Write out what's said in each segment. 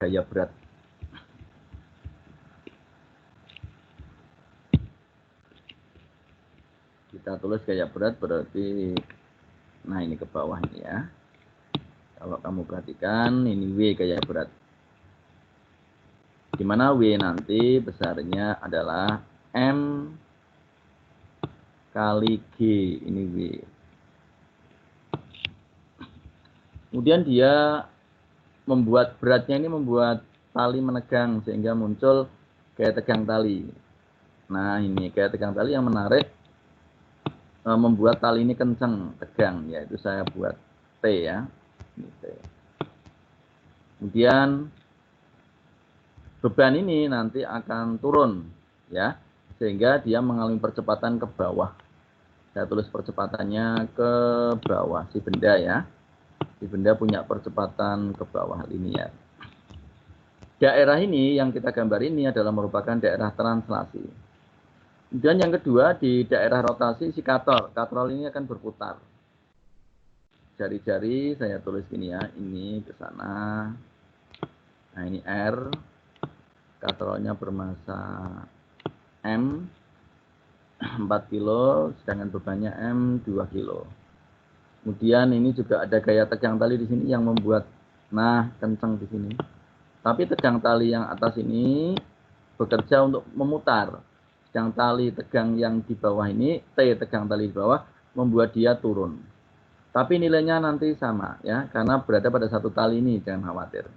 gaya berat. Kita tulis gaya berat berarti, nah ini ke bawah ini ya. Kalau kamu perhatikan, ini W gaya berat. Dimana W nanti besarnya adalah M kali G, ini W. Kemudian dia membuat beratnya ini membuat tali menegang sehingga muncul gaya tegang tali. Nah ini gaya tegang tali yang menarik, membuat tali ini kencang, tegang, yaitu saya buat T ya. Ini T. Kemudian beban ini nanti akan turun ya, sehingga dia mengalami percepatan ke bawah. Saya tulis percepatannya ke bawah, si benda ya. Si benda punya percepatan ke bawah linear. Daerah ini yang kita gambar ini adalah merupakan daerah translasi. Dan yang kedua, di daerah rotasi si katrol. Katrol ini akan berputar. Jari-jari saya tulis gini ya, ini ke sana. Nah ini R. Katrolnya bermassa M 4 kilo, sedangkan bebannya M 2 kilo. Kemudian ini juga ada gaya tegang tali di sini yang membuat, nah kencang di sini. Tapi tegang tali yang atas ini bekerja untuk memutar. Yang tali tegang yang di bawah ini, T tegang tali di bawah, membuat dia turun. Tapi nilainya nanti sama ya, karena berada pada satu tali ini, jangan khawatir.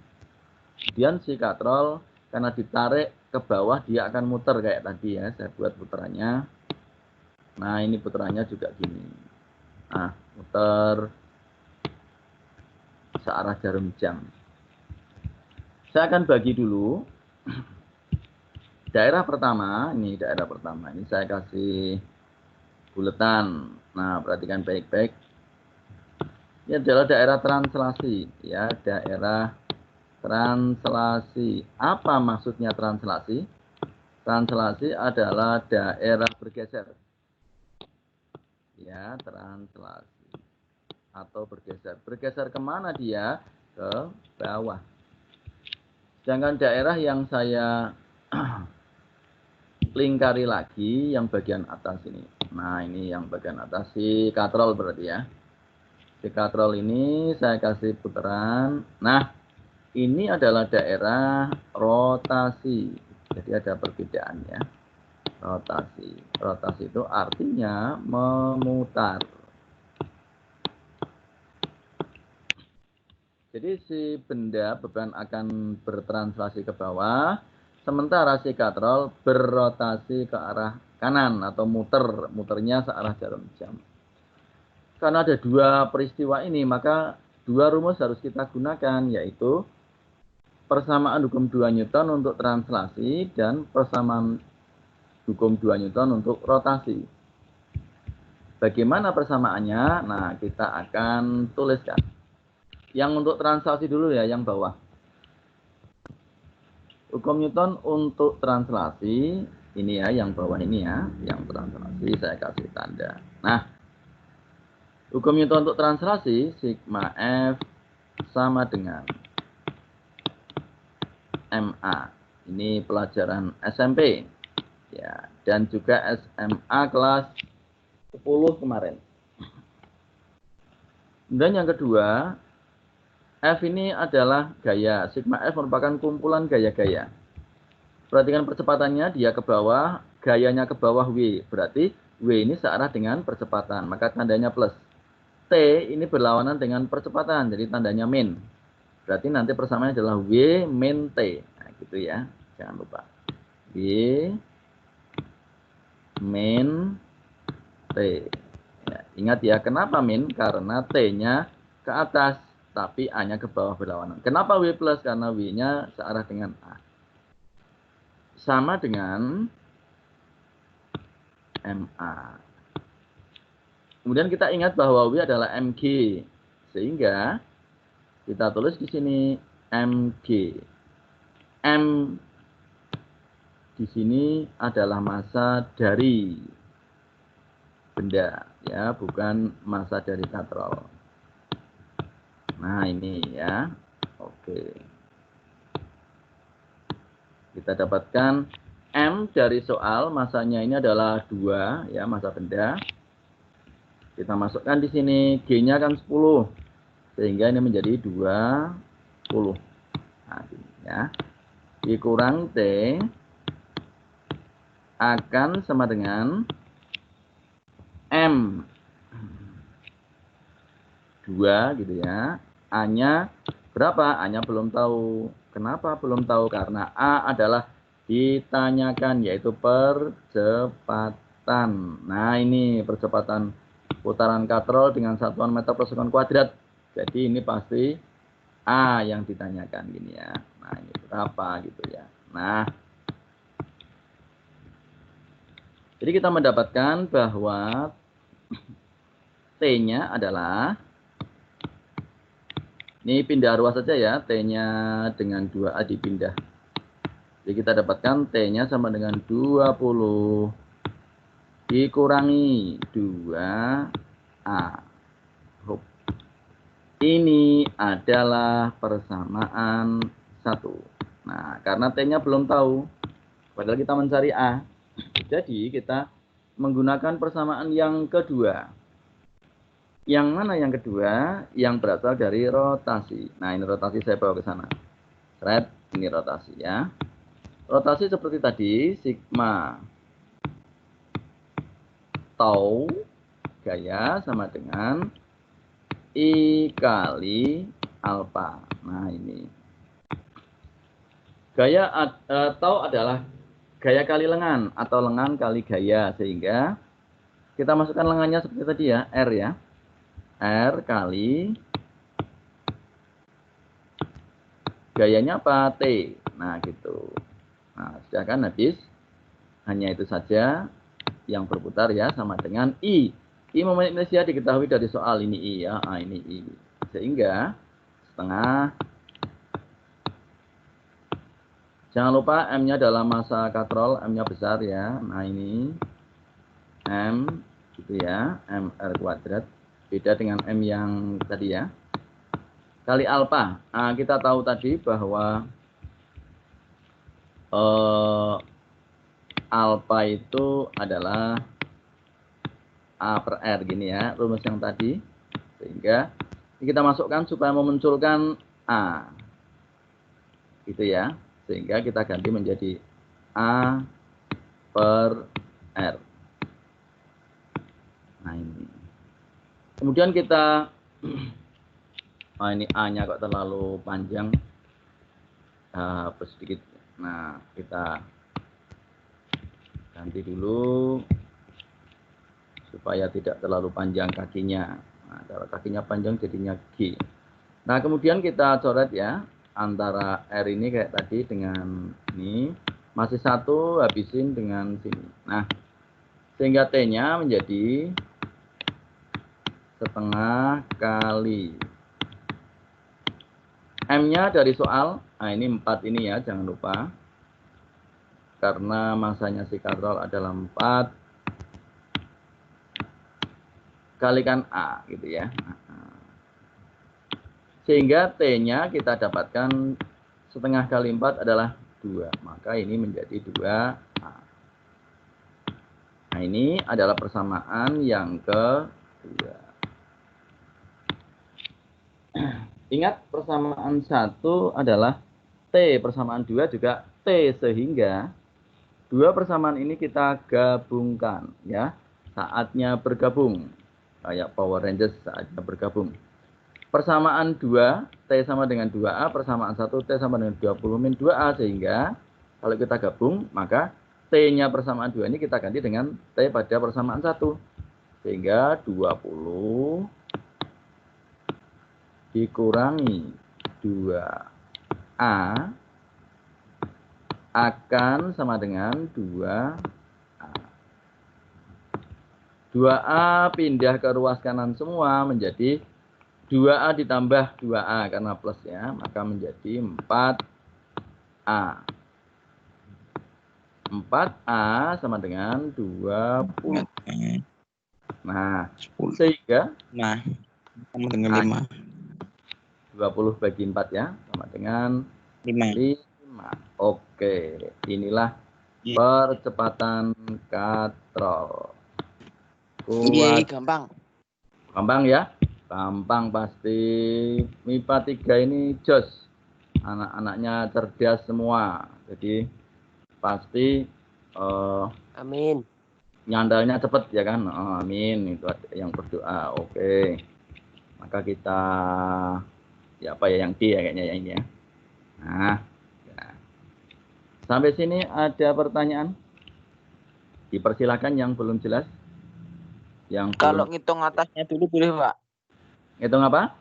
Kemudian si katrol karena ditarik ke bawah dia akan muter kayak tadi ya, saya buat putarannya. Nah ini putarannya juga gini. Nah muter searah jarum jam. Saya akan bagi dulu. Daerah pertama, ini daerah pertama. Ini saya kasih buletan. Nah, perhatikan baik-baik. Ini adalah daerah translasi, ya, daerah translasi. Apa maksudnya translasi? Translasi adalah daerah bergeser. Ya, translasi atau bergeser. Bergeser kemana dia? Ke bawah. Sedangkan daerah yang saya lingkari lagi yang bagian atas ini. Nah ini yang bagian atas si katrol berarti ya. Si katrol ini saya kasih putaran. Nah ini adalah daerah rotasi. Jadi ada perbedaan ya. Rotasi. Rotasi itu artinya memutar. Jadi si benda beban akan bertranslasi ke bawah. Sementara si katrol berrotasi ke arah kanan atau muternya searah jarum jam. Karena ada dua peristiwa ini, maka dua rumus harus kita gunakan, yaitu persamaan hukum 2 Newton untuk translasi dan persamaan hukum 2 Newton untuk rotasi. Bagaimana persamaannya? Nah, kita akan tuliskan. Yang untuk translasi dulu ya, yang bawah. Hukum Newton untuk translasi, ini ya, yang bawah ini ya, yang translasi saya kasih tanda. Nah, hukum Newton untuk translasi, sigma F sama dengan MA. Ini pelajaran SMP. Ya, dan juga SMA kelas 10 kemarin. Dan yang kedua, F ini adalah gaya. Sigma F merupakan kumpulan gaya-gaya. Perhatikan percepatannya, dia ke bawah, gayanya ke bawah W. Berarti W ini searah dengan percepatan, maka tandanya plus. T ini berlawanan dengan percepatan, jadi tandanya min. Berarti nanti persamaannya adalah W min T. Nah, gitu ya. Jangan lupa. W min T. Ya, ingat ya, kenapa min? Karena T-nya ke atas, tapi A-nya ke bawah berlawanan. Kenapa W plus? Karena W-nya searah dengan A. Sama dengan MA. Kemudian kita ingat bahwa W adalah MG. Sehingga kita tulis di sini MG. M di sini adalah massa dari benda, ya, bukan massa dari katrol. Nah, ini ya. Oke. kita dapatkan M dari soal, masanya ini adalah 2, ya, massa benda. Kita masukkan di sini, G-nya kan 10, sehingga ini menjadi 20. Nah, ya. Dikurang T akan sama dengan M 2 gitu ya. A-nya berapa? A-nya belum tahu. Kenapa belum tahu? Karena A adalah ditanyakan, yaitu percepatan. Nah, ini percepatan putaran katrol dengan satuan meter per sekon kuadrat. Jadi ini pasti A yang ditanyakan gini ya. Nah, ini berapa gitu ya. Nah, jadi kita mendapatkan bahwa T-nya adalah, ini pindah ruas saja ya, T-nya dengan 2A dipindah. Jadi kita dapatkan T-nya sama dengan 20 dikurangi 2A. Ini adalah persamaan 1. Nah, karena T-nya belum tahu, padahal kita mencari A. Jadi kita menggunakan persamaan yang kedua. Yang mana yang kedua? Yang berasal dari rotasi. Nah, ini rotasi saya bawa ke sana. Thread, ini rotasi ya. Rotasi seperti tadi, sigma tau gaya sama dengan I kali alfa. Nah, ini. Gaya tau adalah gaya kali lengan atau lengan kali gaya, sehingga kita masukkan lengannya seperti tadi ya, R ya. R kali gayanya apa? T. Nah, gitu. Nah, sudah kan habis. Hanya itu saja yang berputar ya, sama dengan I. I momen inersia diketahui dari soal ini I ya. Ah, ini I. Sehingga setengah. Jangan lupa M-nya dalam massa katrol, M-nya besar ya. Nah, ini M gitu ya, MR kuadrat. Beda dengan M yang tadi ya. Kali alfa. Nah, kita tahu tadi bahwa alfa itu adalah A per R gini ya, rumus yang tadi. Sehingga kita masukkan supaya memunculkan A. Gitu ya. Sehingga kita ganti menjadi A per R. Nah, ini. Kemudian kita, ini A-nya kok terlalu panjang, sedikit. Nah, kita ganti dulu supaya tidak terlalu panjang kakinya. Nah, kalau kakinya panjang jadinya G. Nah, kemudian kita coret ya, antara R ini kayak tadi dengan ini, masih 1 habisin dengan sini. Nah, sehingga T-nya menjadi setengah kali M-nya dari soal. Nah, ini 4 ini ya, jangan lupa. Karena masanya si katrol adalah 4 kalikan A gitu ya. Sehingga T-nya kita dapatkan setengah kali 4 adalah 2. Maka ini menjadi 2A. Nah, ini adalah persamaan yang kedua. Ingat, persamaan 1 adalah T, persamaan 2 juga T, sehingga dua persamaan ini kita gabungkan ya. Saatnya bergabung. Kayak Power Rangers, saatnya bergabung. Persamaan 2, T sama dengan 2A, persamaan 1, T sama dengan 20 min 2A, sehingga kalau kita gabung, maka T-nya persamaan 2 ini kita ganti dengan T pada persamaan 1. Sehingga 20 dikurangi 2A akan sama dengan 2A. 2A pindah ke ruas kanan semua menjadi 2A ditambah 2A karena plus ya, maka menjadi 4A. 4A sama dengan 20. Nah, sehingga sama dengan 5. 20 bagi 4 ya, sama dengan 5. Nah, oke, inilah percepatan katrol. Iya, Kuat, gampang. gampang ya? Gampang pasti. MIPA 3 ini jos. Anak-anaknya cerdas semua. Jadi pasti Amin. nyandalnya cepet ya kan? Oh, amin. Itu yang berdoa. Oke. Maka kita ya apa ya yang D ya kayaknya yang ini ya. Nah, ya. Sampai sini ada pertanyaan? Dipersilakan yang belum jelas. Yang Kalau belum ngitung atasnya dulu boleh, Pak? ngitung apa?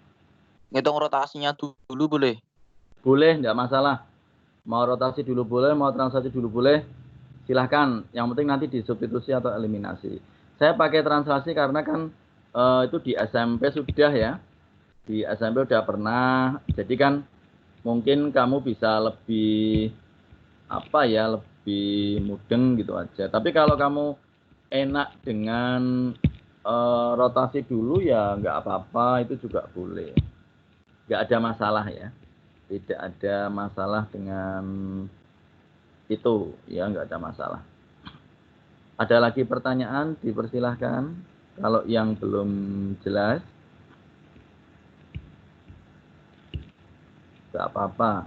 Ngitung rotasinya dulu boleh? Boleh, enggak masalah. Mau rotasi dulu boleh, mau translasi dulu boleh. Silahkan. Yang penting nanti disubstitusi atau eliminasi. Saya pakai translasi karena kan itu di SMP sudah ya. Di SMP udah pernah. Jadi kan mungkin kamu bisa lebih apa ya, lebih mudeng gitu aja. Tapi kalau kamu enak dengan rotasi dulu ya nggak apa-apa, itu juga boleh. Nggak ada masalah ya. Tidak ada masalah dengan itu, ya nggak ada masalah. Ada lagi pertanyaan, dipersilahkan. Kalau yang belum jelas, nggak apa-apa.